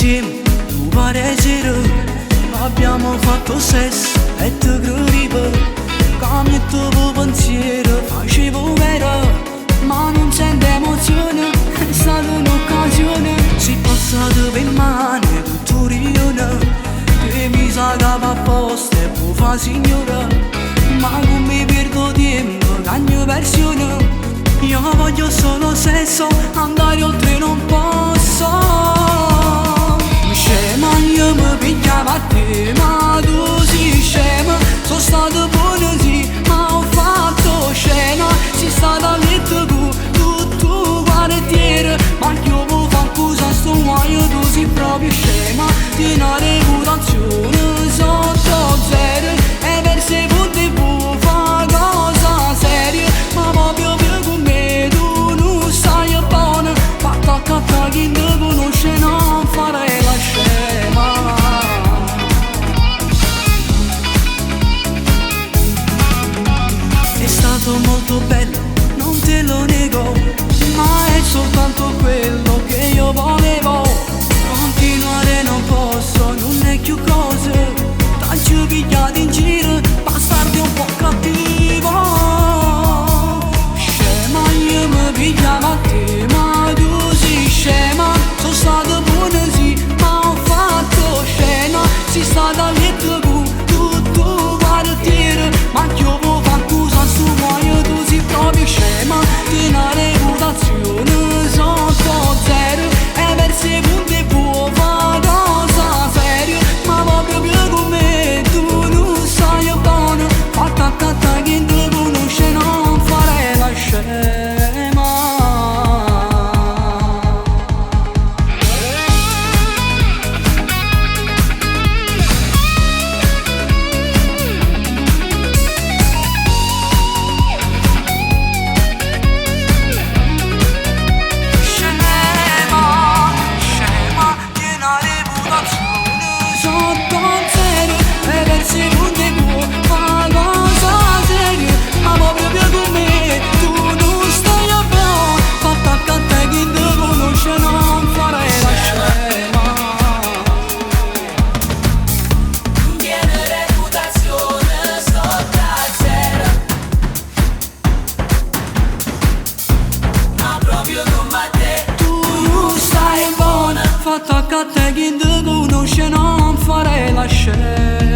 insieme, tu pare zero. Abbiamo fatto sesso e ti credevo, come il tuo pensiero facevo vero. Ma non sento emozione, è stata un'occasione. Si è passato per mano tutto rione, e mi sa che va apposta e può fa signora. Ma come perdo tempo, cagno versione. Io voglio solo sesso, andare oltre non posso. Scema, io mi pigliavo a te, ma tu sei scema. Sono stato buono sì, ma ho fatto scena. Sei stata a letto con tutto quartiere, ma io mi fa cosa sto muoio, tu sei proprio scema. Di una reputazione sotto zero, e per se punti può fa cosa seria. Ma proprio per con me tu non stai buona, fatta a cattare chi ti conosce non farei la scema. È stato molto bello, non te lo nego, ma è soltanto quello che io volevo. Continuare non posso, non è più cose, tanto pigliati in giro, bastardi un po' cattivo. Scema, io mi pigliavo a te, ma tu sei scema. Sono stato buono sì, ma ho fatto scena. Sei stata a letto con tutto quartiere, ma io può fa cosa su muoio, tu sei proprio scema. Di una reputazione sotto zero, e per secondi può fa cosa seria. Ma proprio più con me tu non sai buono, fatta a cattare chi ti conosce non farei la scema. Fatta a te chi ti conosce non farei la scena.